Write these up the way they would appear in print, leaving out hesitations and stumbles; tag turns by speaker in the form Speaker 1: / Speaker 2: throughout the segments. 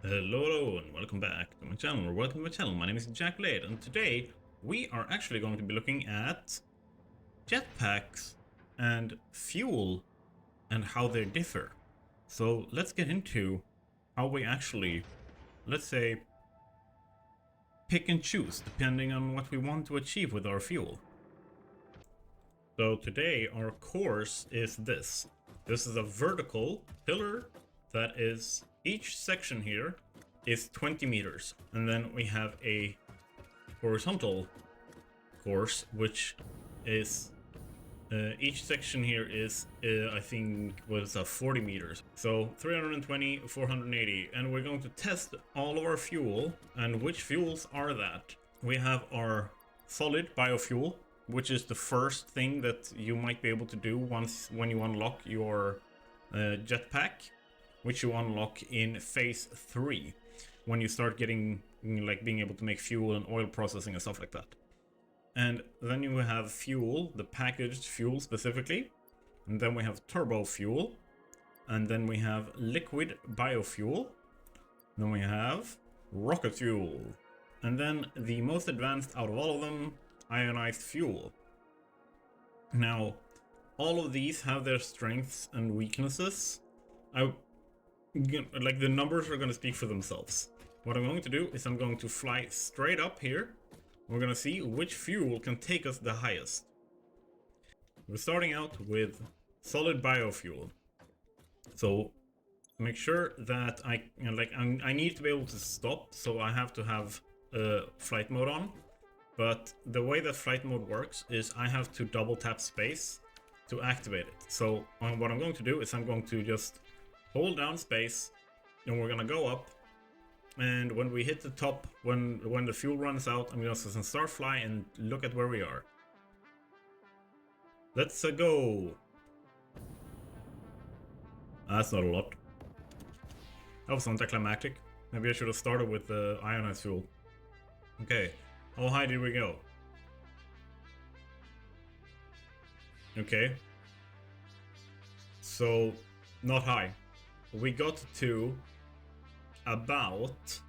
Speaker 1: Hello and welcome back to my channel, or welcome to my channel. My name is Jack Blade, and today we are actually going to be looking at jetpacks and fuel and how they differ. So let's get into how we actually, let's say, pick and choose depending on what we want to achieve with our fuel. So today our course is this. This is a vertical pillar that is, each section here is 20 meters. And then we have a horizontal course, which is, each section here is, I think, was 40 meters. So 320, 480. And we're going to test all of our fuel. And which fuels are that? We have our solid biofuel, which is the first thing that you might be able to do when you unlock your jetpack, which you unlock in phase 3, when you start getting, like, being able to make fuel and oil processing and stuff like that. And then you have fuel, the packaged fuel specifically, and then we have turbo fuel, and then we have liquid biofuel, then we have rocket fuel, and then the most advanced out of all of them, ionized fuel. Now, all of these have their strengths and weaknesses. Like, the numbers are going to speak for themselves. What I'm going to do is I'm going to fly straight up here. We're going to see which fuel can take us the highest. We're starting out with solid biofuel. So make sure that I need to be able to stop, so I have to have flight mode on. But the way that flight mode works is I have to double tap space to activate it. So what I'm going to do is I'm going to just hold down space, and we're gonna go up. And when we hit the top, when the fuel runs out, I'm gonna start fly and look at where we are. Let's go. That's not a lot. That was anticlimactic. Maybe I should have started with the ionized fuel. Okay, how high did we go? Okay, so not high. We got to about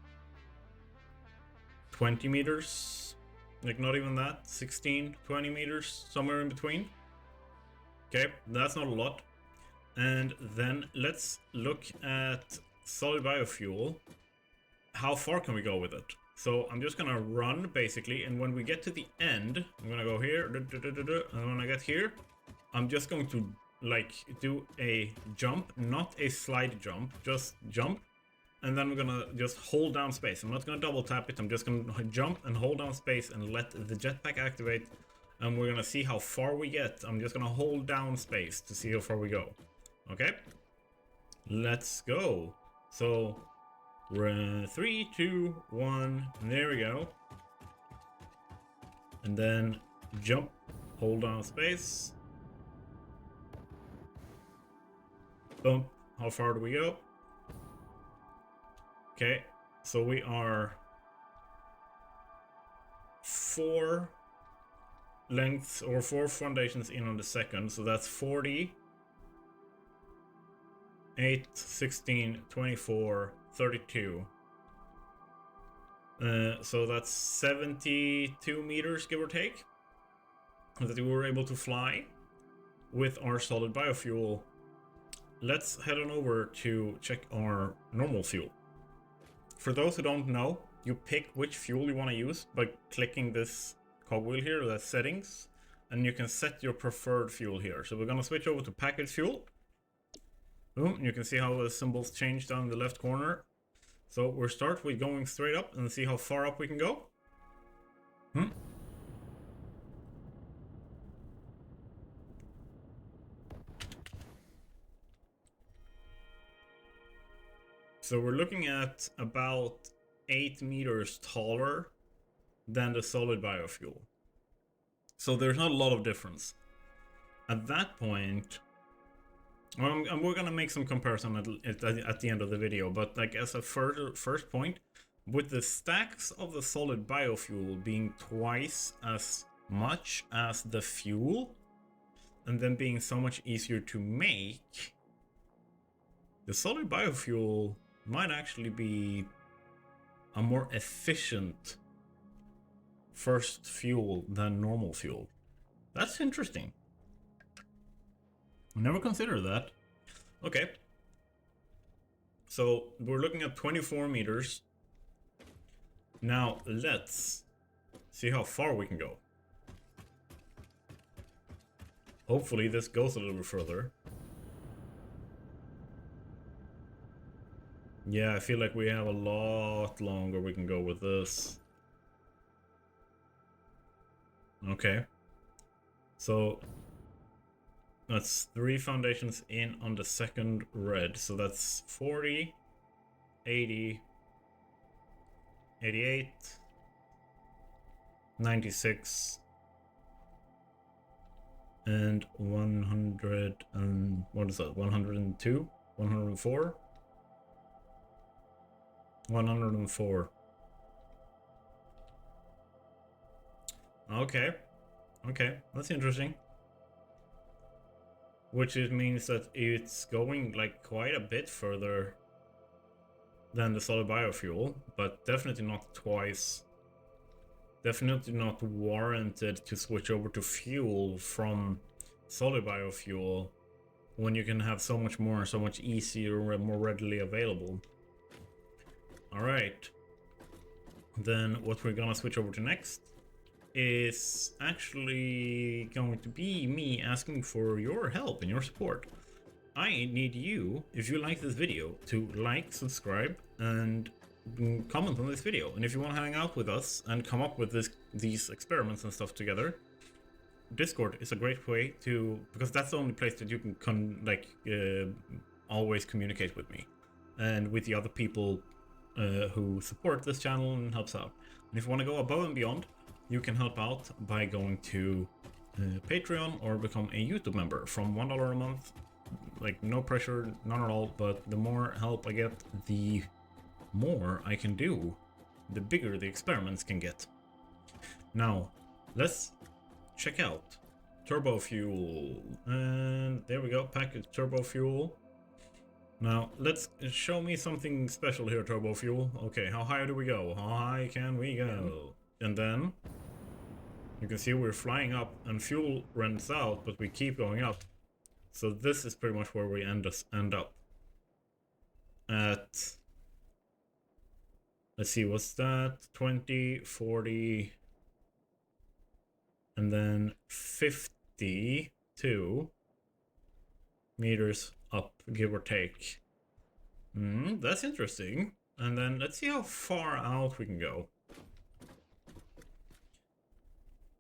Speaker 1: 20 meters, like not even that, 16, 20 meters, somewhere in between. Okay, that's not a lot. And then let's look at solid biofuel. How far can we go with it? So I'm just gonna run basically, and when we get to the end, I'm gonna go here, and when I get here, I'm just going to do a jump, not a slide jump, just jump, and then we're gonna just hold down space. I'm not gonna double tap it, I'm just gonna jump and hold down space and let the jetpack activate, and we're gonna see how far we get. I'm just gonna hold down space to see how far we go. Okay, let's go. So we're 3, 2, 1, and there we go. And then jump, hold down space. Boom. How far do we go? Okay, so we are 4 lengths or 4 foundations in on the second, so that's 40, 8, 16, 24, 32. So that's 72 meters, give or take, that we were able to fly with our solid biofuel. Let's head on over to check our normal fuel. For those who don't know, you pick which fuel you want to use by clicking this cogwheel here, that's settings, and you can set your preferred fuel here. So we're gonna switch over to packaged fuel. Boom, you can see how the symbols change down in the left corner. So we'll start with going straight up and see how far up we can go. So we're looking at about 8 meters taller than the solid biofuel. So there's not a lot of difference. At that point, and we're gonna make some comparison at the end of the video, but like as a first point, with the stacks of the solid biofuel being twice as much as the fuel, and then being so much easier to make, the solid biofuel might actually be a more efficient first fuel than normal fuel. That's interesting. I never considered that. Okay. So we're looking at 24 meters. Now let's see how far we can go. Hopefully this goes a little bit further. Yeah, I feel like we have a lot longer we can go with this. Okay. So that's 3 foundations in on the second red. So that's 40, 80, 88, 96, and 100 and what is that? 102? 104? 104. Okay. Okay, that's interesting. Which it means that it's going like quite a bit further than the solid biofuel, but definitely not twice. Definitely not warranted to switch over to fuel from solid biofuel when you can have so much more, so much easier and more readily available. Alright. Then what we're gonna switch over to next is actually going to be me asking for your help and your support. I need you, if you like this video, to like, subscribe, and comment on this video. And if you want to hang out with us and come up with these experiments and stuff together, Discord is a great way to, because that's the only place that you can always communicate with me and with the other people who support this channel and helps out. And if you want to go above and beyond, you can help out by going to Patreon or become a YouTube member from $1 a month. Like, no pressure, none at all, but the more help I get, the more I can do, the bigger the experiments can get. Now, let's check out Turbofuel. And there we go, Packaged Turbofuel. Now, let's show me something special here, Turbofuel. Okay, how high do we go? How high can we go? And then you can see we're flying up and fuel runs out, but we keep going up. So this is pretty much where we end up. At, let's see, what's that? 20, 40, and then 52 meters up, give or take. That's interesting. And then let's see how far out we can go.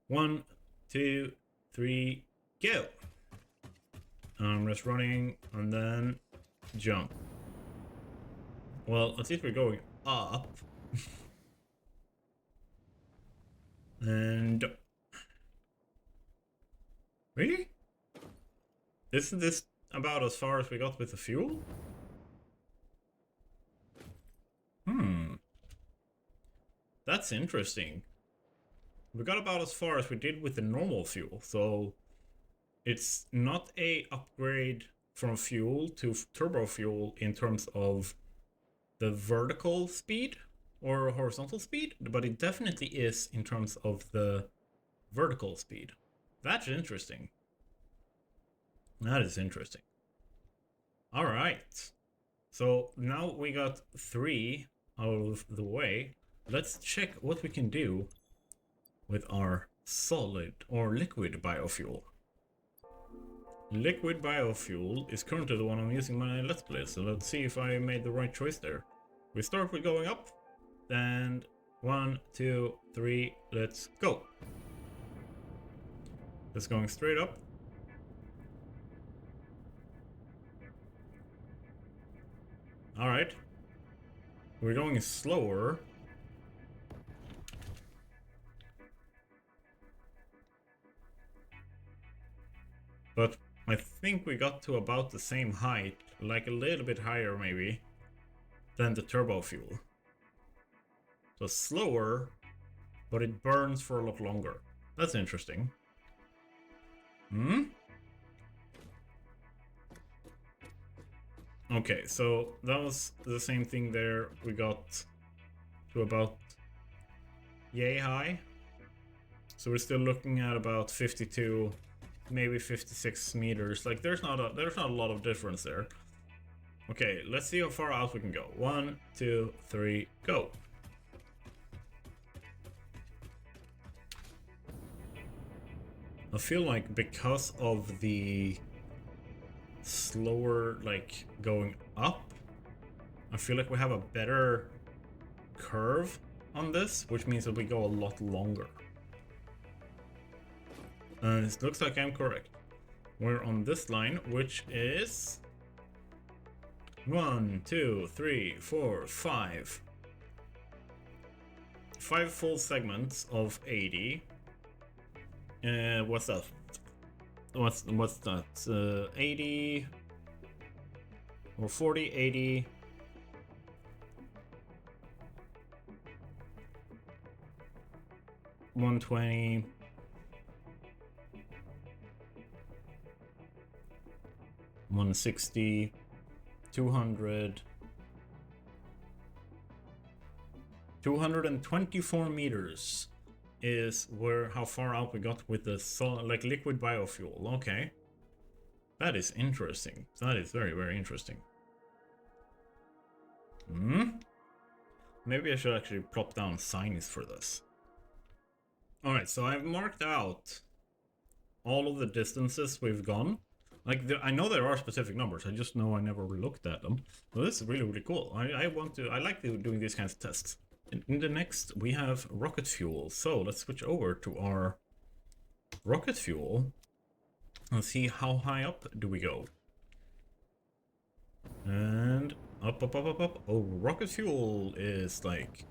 Speaker 1: 1, 2, 3, go! Armrest running, and then jump. Well, at least we're going up. And really? Isn't this about as far as we got with the fuel? That's interesting. We got about as far as we did with the normal fuel, so it's not a upgrade from fuel to turbo fuel in terms of the vertical speed or horizontal speed, but it definitely is in terms of the vertical speed. That's interesting. That is interesting. All right. So now we got 3 out of the way. Let's check what we can do with our solid or liquid biofuel. Liquid biofuel is currently the one I'm using my Let's Play, so let's see if I made the right choice there. We start with going up, and 1, 2, 3, let's go. Just going straight up. Alright. We're going slower. But I think we got to about the same height, like a little bit higher maybe, than the turbo fuel. So slower, but it burns for a lot longer. That's interesting. Okay, so that was the same thing there. We got to about yay high. So we're still looking at about 52, maybe 56 meters. Like there's not a lot of difference there. Okay, let's see how far out we can go. 1, 2, 3, go. I feel like because of the slower, like, going up, I feel like we have a better curve on this, which means that we go a lot longer. And it looks like I'm correct. We're on this line, which is 1, 2, 3, 4, 5. 5 full segments of 80. What's that? What's that? 80 or 40, 80. 120. 160. 200. 224 meters is how far out we got with the like liquid biofuel. Okay, that is interesting. That is very, very interesting. Maybe I should actually plop down signs for this. All right, so I've marked out all of the distances we've gone. Like, I know there are specific numbers, I just know I never looked at them. So this is really, really cool. I like doing these kinds of tests. In the next, we have rocket fuel. So let's switch over to our rocket fuel and see how high up do we go. And up, up, up, up, up. Oh, rocket fuel is like...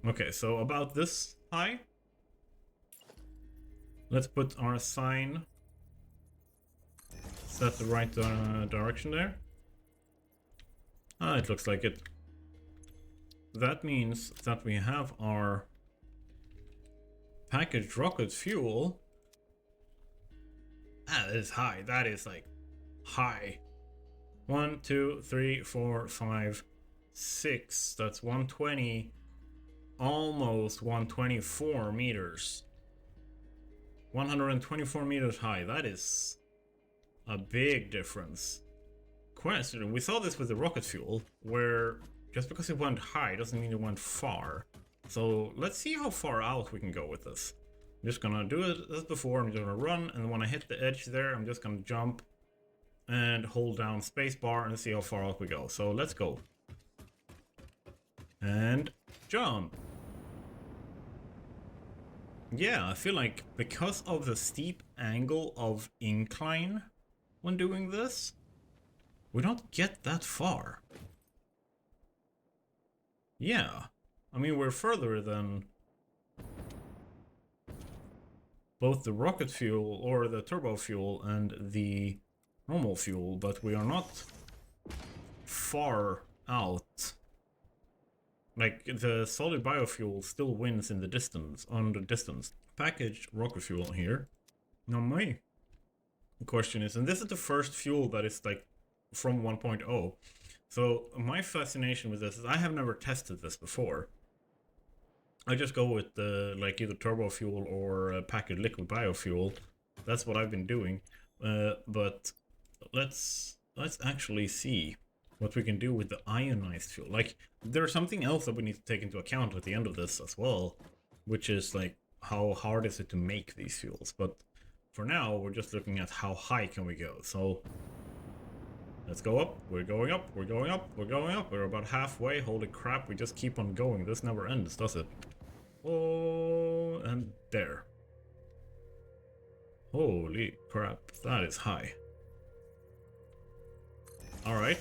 Speaker 1: Okay, so about this high. Let's put our sign. Set the right direction there. It looks like it. That means that we have our packaged rocket fuel. That is high. That is like high. 1, 2, 3, 4, 5, 6. That's 120. Almost 124 meters. 124 meters high. That is a big difference. Question, we saw this with the rocket fuel, where just because it went high doesn't mean it went far. So let's see how far out we can go with this. I'm just gonna do it as before. I'm gonna run, and when I hit the edge there, I'm just gonna jump and hold down spacebar and see how far out we go. So let's go. And jump. Yeah, I feel like because of the steep angle of incline when doing this, we don't get that far. Yeah, I mean, we're further than both the rocket fuel or the turbo fuel and the normal fuel, but we are not far out. Like, the solid biofuel still wins in the distance, on the distance. Packaged rocket fuel here. Now my question is, and this is the first fuel that is like from 1.0. So my fascination with this is I have never tested this before. I just go with the like either turbo fuel or packaged liquid biofuel. That's what I've been doing. But let's actually see what we can do with the ionized fuel. Like, there's something else that we need to take into account at the end of this as well, which is like how hard is it to make these fuels. But for now, we're just looking at how high can we go. So let's go up. We're going up. We're going up. We're going up. We're about halfway. Holy crap, we just keep on going. This never ends, does it? Oh, and there. Holy crap, that is high. Alright.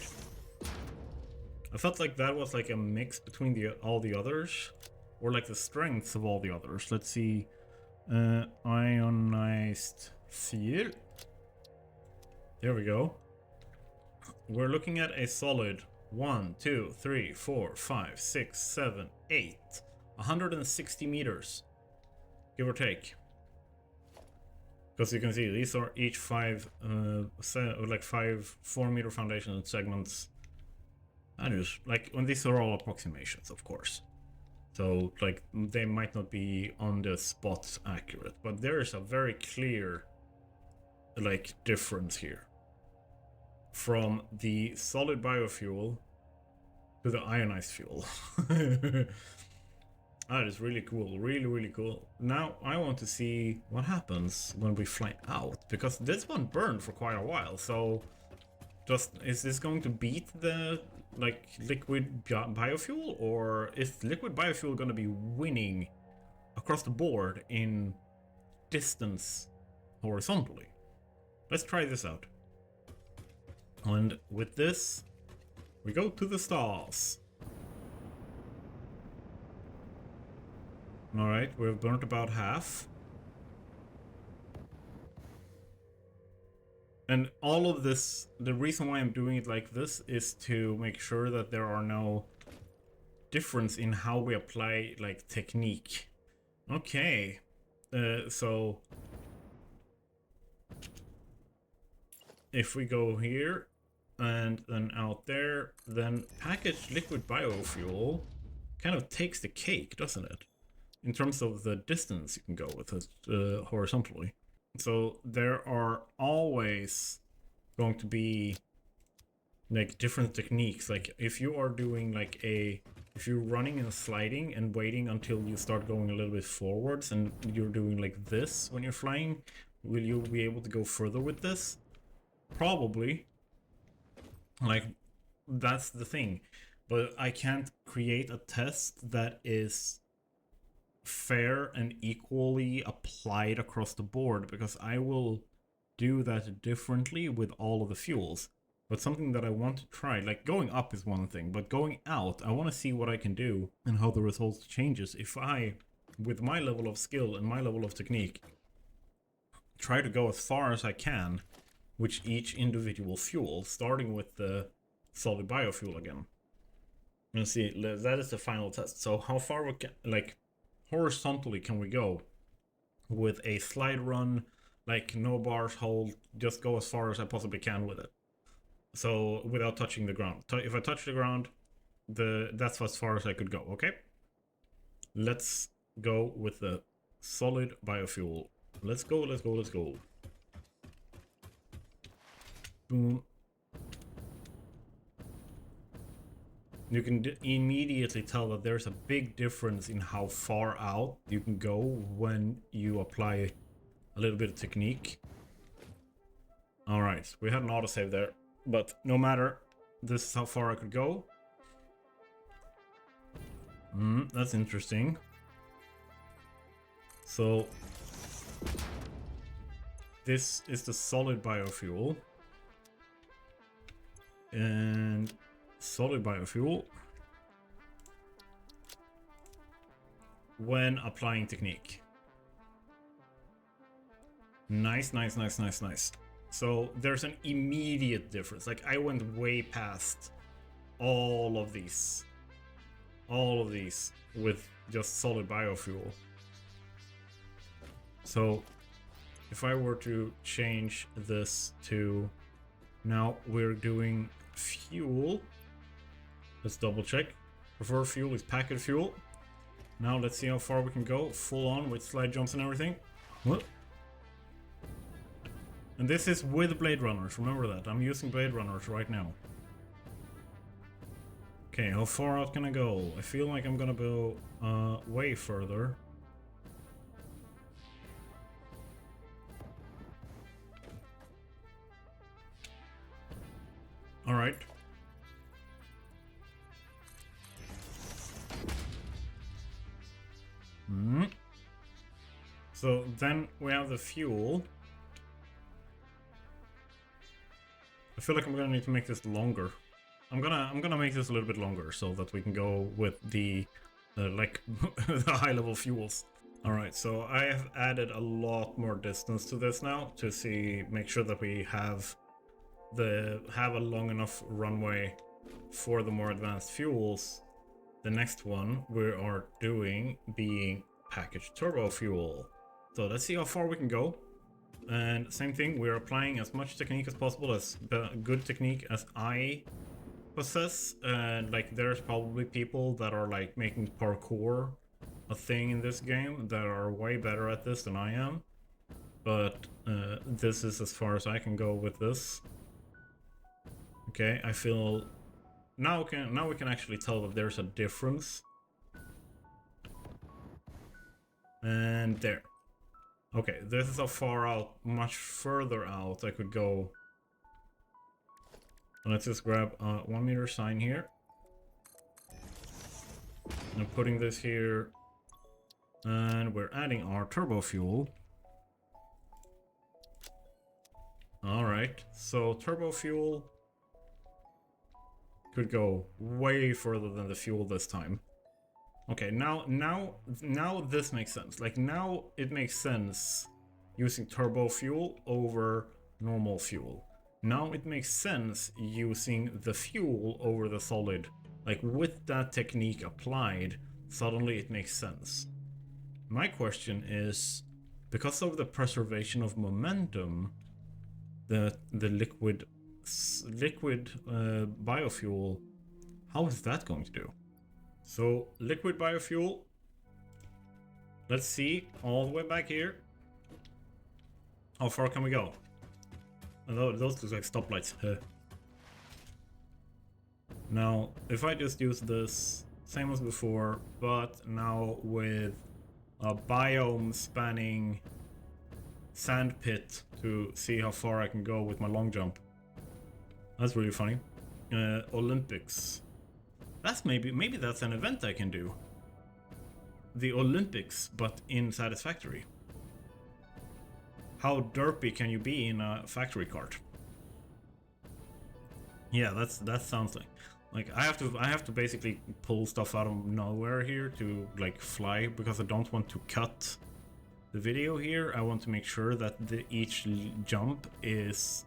Speaker 1: I felt like that was like a mix between all the others, or like the strengths of all the others. Let's see. Ionized fuel. There we go. We're looking at a solid 1, 2, 3, 4, 5, 6, 7, 8. 160 meters, give or take. Because you can see these are each 4-meter foundation segments. That is like, when these are all approximations, of course. So like they might not be on the spot accurate, but there is a very clear like difference here from the solid biofuel to the ionized fuel. That is really cool, really cool. Now I want to see what happens when we fly out, because this one burned for quite a while. So is this going to beat the like liquid biofuel, or is liquid biofuel going to be winning across the board in distance horizontally? Let's try this out. And with this, we go to the stars. Alright, we've burnt about half. And all of this, the reason why I'm doing it like this is to make sure that there are no difference in how we apply like technique. Okay, so if we go here and then out there, then packaged liquid biofuel kind of takes the cake, doesn't it? In terms of the distance you can go with it horizontally. So there are always going to be like different techniques. Like if you are doing like if you're running and sliding and waiting until you start going a little bit forwards and you're doing like this when you're flying, will you be able to go further with this? Probably. Like, that's the thing. But I can't create a test that is fair and equally applied across the board, because I will do that differently with all of the fuels. But something that I want to try, like going up is one thing, but going out, I want to see what I can do and how the results changes if I, with my level of skill and my level of technique, try to go as far as I can with each individual fuel, starting with the solid biofuel again. Let's see, that is the final test. So how far we can, like, horizontally can we go with a slide run, like no bars hold, just go as far as I possibly can with it. So without touching the ground. If I touch the ground, that's as far as I could go, okay? Let's go with the solid biofuel. Let's go, let's go, let's go. Boom. You can immediately tell that there's a big difference in how far out you can go when you apply a little bit of technique. Alright, we had an autosave there, but no matter, this is how far I could go. That's interesting. So, this is the solid biofuel. And solid biofuel when applying technique. Nice, nice, nice, nice, nice. So there's an immediate difference. Like I went way past all of these with just solid biofuel. So if I were to change this to, now we're doing fuel. Let's double check. Preferred fuel is packaged fuel. Now let's see how far we can go. Full on with slide jumps and everything. What? And this is with Blade Runners. Remember that. I'm using Blade Runners right now. Okay, how far out can I go? I feel like I'm gonna go way further. Alright. So then we have the fuel. I feel like I'm gonna need to make this longer. I'm gonna make this a little bit longer so that we can go with the like the high level fuels. All right, so I have added a lot more distance to this now to make sure that we have a long enough runway for the more advanced fuels. The next one we are doing being packaged turbo fuel. So let's see how far we can go. And same thing, we're applying as much technique as possible, as good technique as I possess. And like, there's probably people that are like making parkour a thing in this game that are way better at this than I am. But this is as far as I can go with this. Okay, I feel now we can actually tell that there's a difference. And there. Okay, this is how far out, much further out I could go. Let's just grab a 1 meter sign here. I'm putting this here. And we're adding our turbo fuel. Alright, so turbo fuel could go way further than the fuel this time. Okay, now this makes sense. Like, now it makes sense using turbo fuel over normal fuel. Now it makes sense using the fuel over the solid. Like, with that technique applied, suddenly it makes sense. My question is, because of the preservation of momentum, the liquid biofuel, how is that going to do? So, liquid biofuel, let's see, all the way back here. How far can we go? Oh, those look like stoplights. Now, if I just use this, same as before, but now with a biome spanning sand pit to see how far I can go with my long jump. That's really funny. Olympics. That's maybe that's an event I can do. The Olympics, but in Satisfactory. How derpy can you be in a factory cart? Yeah, that sounds like I have to basically pull stuff out of nowhere here to like fly, because I don't want to cut the video here. I want to make sure that each jump is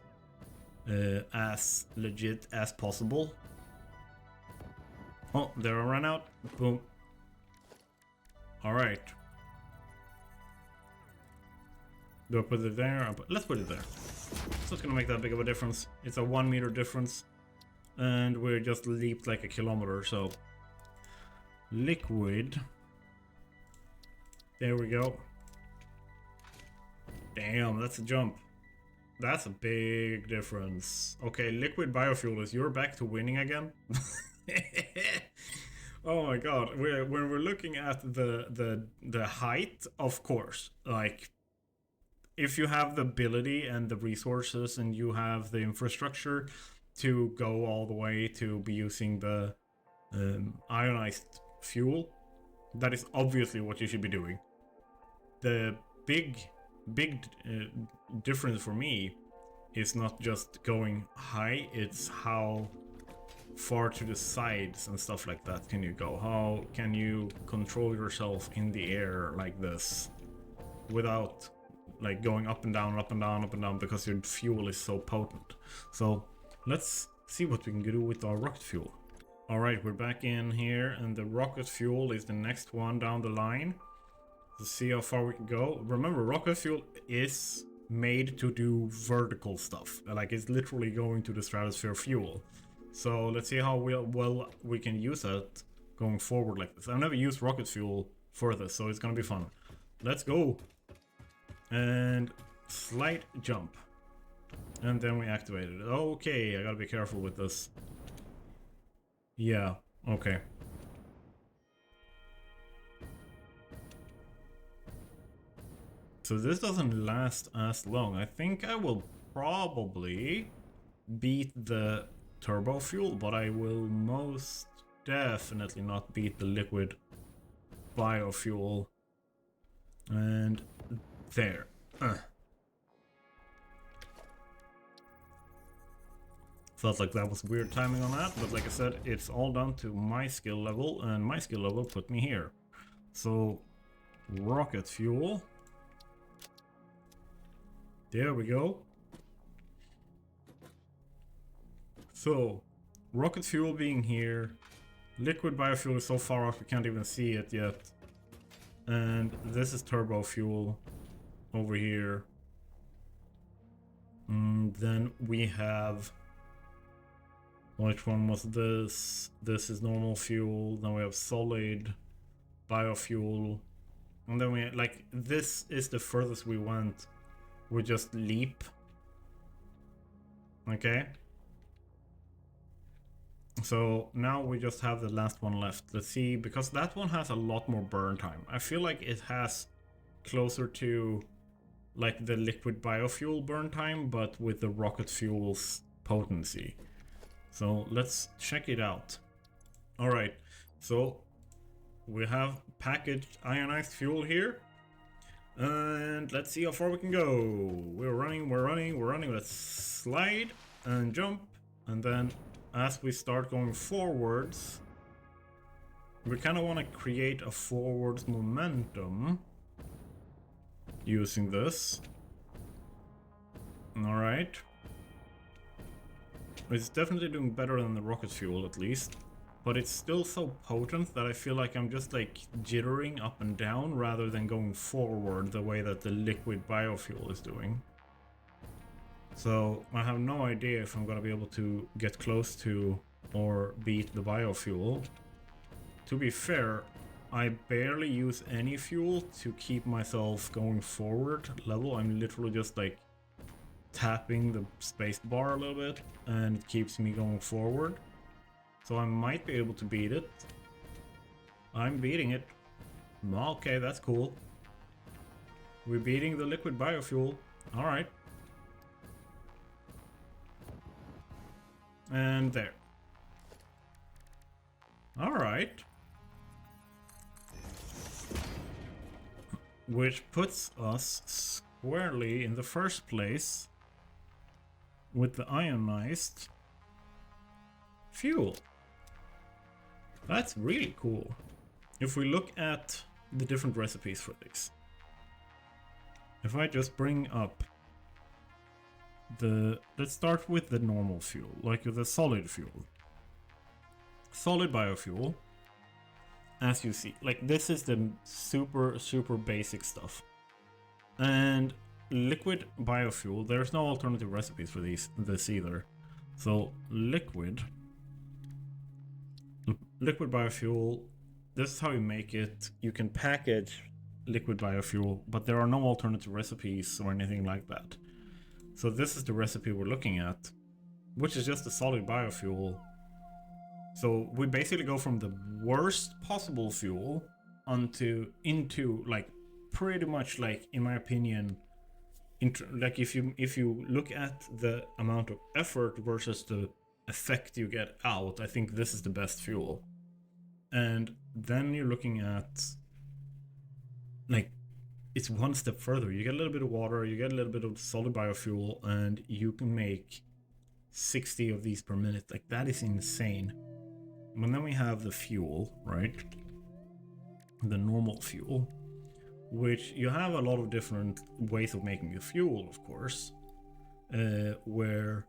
Speaker 1: as legit as possible. Oh, there I ran out. Boom. Alright. Do I put it there? Let's put it there. So it's gonna make that big of a difference. It's a 1 meter difference. And we just leaped like a kilometer, so. Liquid. There we go. Damn, that's a jump. That's a big difference. Okay, liquid biofuel, is you're back to winning again? Oh my god, when we're looking at the height, of course, like, if you have the ability and the resources and you have the infrastructure to go all the way to be using the ionized fuel, that is obviously what you should be doing. The big difference for me is not just going high, it's how far to the sides and stuff like that can you go. How can you control yourself in the air like this without like going up and down, up and down, up and down, because your fuel is so potent. So let's see what we can do with our rocket fuel. Alright, we're back in here, and the rocket fuel is the next one down the line. Let's see how far we can go. Remember, rocket fuel is made to do vertical stuff. Like, it's literally going to the stratosphere fuel. So let's see how well we can use it going forward like this. I've never used rocket fuel for this, so it's gonna be fun. Let's go. And slight jump. And then we activate it. Okay, I gotta be careful with this. Yeah, okay. So this doesn't last as long. I think I will probably beat the turbo fuel, but I will most definitely not beat the liquid biofuel. And there. Felt like that was weird timing on that, but like I said, it's all down to my skill level, and my skill level put me here. So, rocket fuel. There we go. So, rocket fuel being here, liquid biofuel is so far off we can't even see it yet. And this is turbo fuel over here. Then we have, which one was this? This is normal fuel. Then we have solid biofuel. And then we, like, this is the furthest we went. We just leap. Okay. So now we just have the last one left. Let's see, because that one has a lot more burn time. I feel like it has closer to like the liquid biofuel burn time, but with the rocket fuel's potency. So let's check it out. All right, so we have packaged ionized fuel here. And let's see how far we can go. We're running. Let's slide and jump. And then as we start going forwards, we kind of want to create a forwards momentum using this. All right. It's definitely doing better than the rocket fuel, at least. But it's still so potent that I feel like I'm just like jittering up and down rather than going forward the way that the liquid biofuel is doing. So I have no idea if I'm gonna be able to get close to or beat the biofuel. To be fair, I barely use any fuel to keep myself going forward level. I'm literally just like tapping the space bar a little bit and it keeps me going forward. So I might be able to beat it. I'm beating it. Okay, that's cool. We're beating the liquid biofuel. Alright. And there. Alright. Which puts us squarely in the first place with the ionized fuel. That's really cool. If we look at the different recipes for this, if I just bring up the, let's start with the normal fuel, like the solid fuel. Solid biofuel, as you see, like this is the super basic stuff. And liquid biofuel, there's no alternative recipes for this either. So liquid biofuel, this is how you make it. You can package liquid biofuel, but there are no alternative recipes or anything like that. So this is the recipe we're looking at, which is just a solid biofuel. So we basically go from the worst possible fuel into like pretty much, like, in my opinion, like if you look at the amount of effort versus the effect you get out, I think this is the best fuel. And then you're looking at, like, it's one step further. You get a little bit of water, you get a little bit of solid biofuel, and you can make 60 of these per minute. Like, that is insane. And then we have the fuel, right? The normal fuel, which you have a lot of different ways of making the fuel, of course, where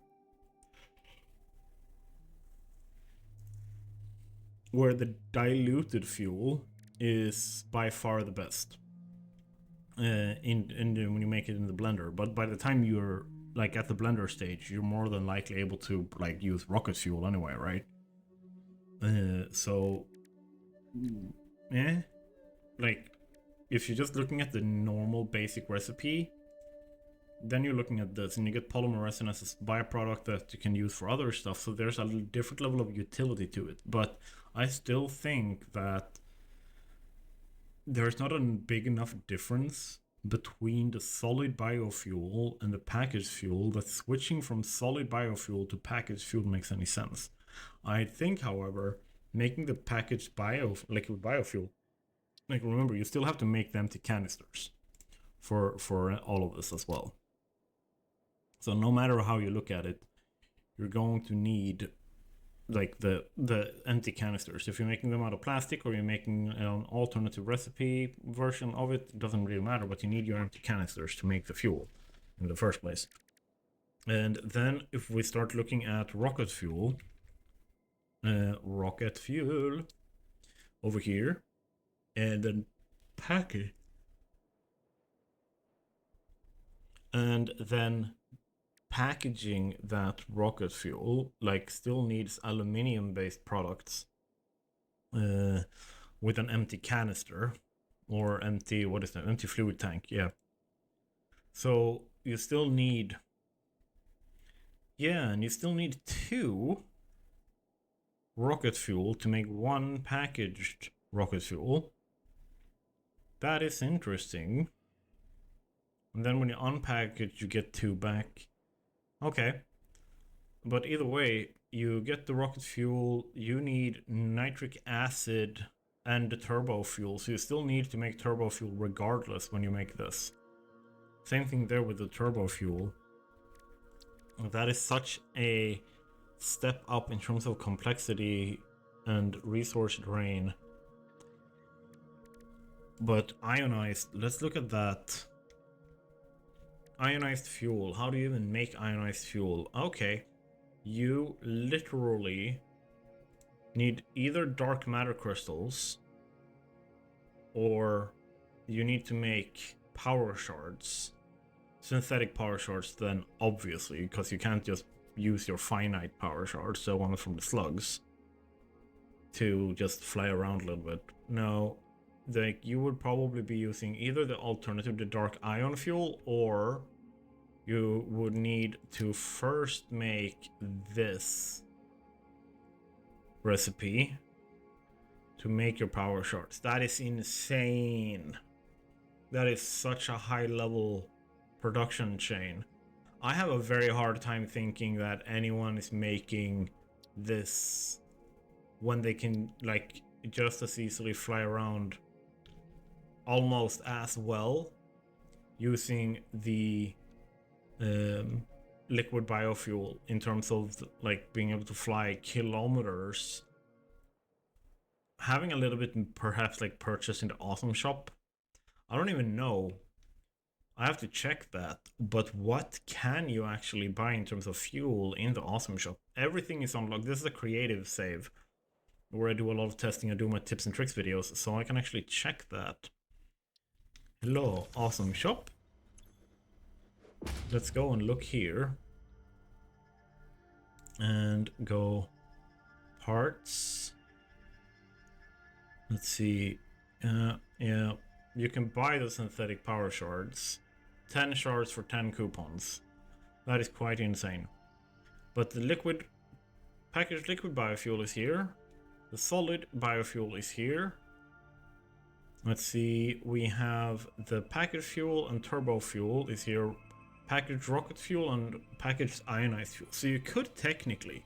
Speaker 1: the diluted fuel is by far the best when you make it in the blender. But by the time you're like at the blender stage, you're more than likely able to like use rocket fuel anyway, right? So like if you're just looking at the normal basic recipe, then you're looking at this and you get polymer resin as a byproduct that you can use for other stuff. So there's a different level of utility to it. But I still think that there's not a big enough difference between the solid biofuel and the packaged fuel that switching from solid biofuel to packaged fuel makes any sense. I think, however, making the packaged liquid biofuel, like, remember, you still have to make the empty canisters for all of this as well. So no matter how you look at it, you're going to need like the empty canisters. If you're making them out of plastic or you're making an alternative recipe version of it, it doesn't really matter, but you need your empty canisters to make the fuel in the first place. And then if we start looking at rocket fuel over here, and then and then packaging that rocket fuel like still needs aluminum based products with an empty canister or empty, what is that, empty fluid tank. Yeah, so you still need, yeah, and you still need 2 rocket fuel to make 1 packaged rocket fuel. That is interesting. And then when you unpackage, you get 2 back. Okay. But either way, you get the rocket fuel, you need nitric acid and the turbo fuel. So you still need to make turbo fuel regardless when you make this. Same thing there with the turbo fuel. That is such a step up in terms of complexity and resource drain. But ionized, let's look at that. Ionized fuel. How do you even make ionized fuel? Okay, you literally need either dark matter crystals or you need to make power shards. Synthetic power shards then, obviously, because you can't just use your finite power shards, so one from the slugs, to just fly around a little bit. No, like you would probably be using either the alternative, the dark ion fuel, or you would need to first make this recipe to make your power shards. That is insane. That is such a high level production chain. I have a very hard time thinking that anyone is making this when they can like just as easily fly around almost as well using the liquid biofuel in terms of like being able to fly kilometers. Having a little bit perhaps like purchase in the awesome shop. I don't even know. I have to check that. But what can you actually buy in terms of fuel in the awesome shop? Everything is unlocked. This is a creative save where I do a lot of testing. I do my tips and tricks videos, so I can actually check that. Hello, awesome shop. Let's go and look here. And go parts. Let's see. Yeah, you can buy the synthetic power shards. 10 shards for 10 coupons. That is quite insane. But the packaged liquid biofuel is here. The solid biofuel is here. Let's see, we have the packaged fuel and turbo fuel is here. Packaged rocket fuel and packaged ionized fuel. So you could technically,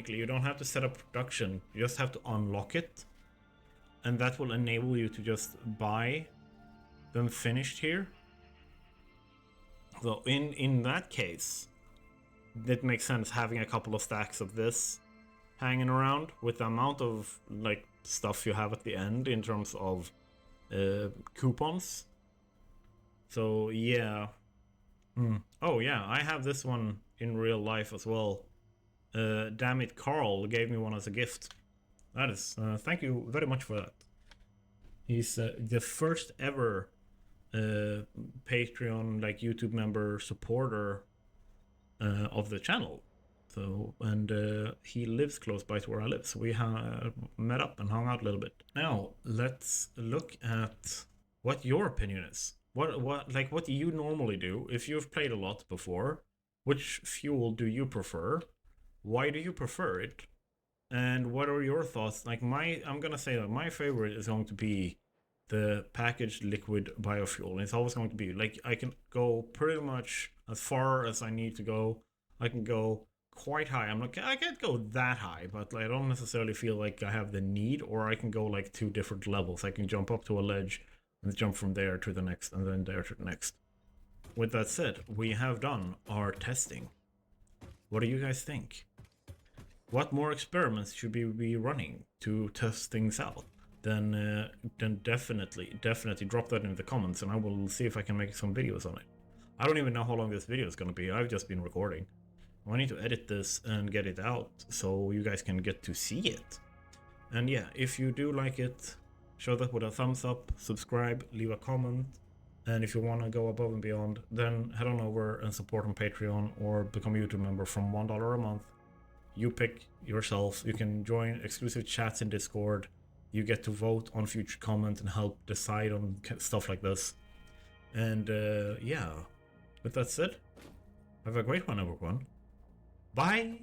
Speaker 1: you don't have to set up production. You just have to unlock it. And that will enable you to just buy them finished here. So in that case, it makes sense having a couple of stacks of this hanging around with the amount of like stuff you have at the end in terms of coupons. So yeah. Oh yeah, I have this one in real life as well. Damn it, Carl gave me one as a gift. That is, thank you very much for that. He's the first ever Patreon, like YouTube member supporter of the channel. So, and he lives close by to where I live, so we met up and hung out a little bit. Now let's look at what your opinion is. What do you normally do if you've played a lot before? Which fuel do you prefer? Why do you prefer it? And what are your thoughts? Like I'm gonna say that my favorite is going to be the packaged liquid biofuel. And it's always going to be like I can go pretty much as far as I need to go. I can go quite high. I can't go that high, but I don't necessarily feel like I have the need, or I can go like 2 different levels. I can jump up to a ledge and jump from there to the next and then there to the next. With that said, we have done our testing. What do you guys think? What more experiments should we be running to test things out? Then definitely drop that in the comments and I will see if I can make some videos on it. I don't even know how long this video is going to be. I've just been recording. I need to edit this and get it out so you guys can get to see it. And yeah, if you do like it, show that with a thumbs up, subscribe, leave a comment, And if you want to go above and beyond, then head on over and support on Patreon or become a YouTube member from $1 a month. You pick yourself. You can join exclusive chats in Discord. You get to vote on future comments and help decide on stuff like this. And yeah, with that said, have a great one, everyone. Bye!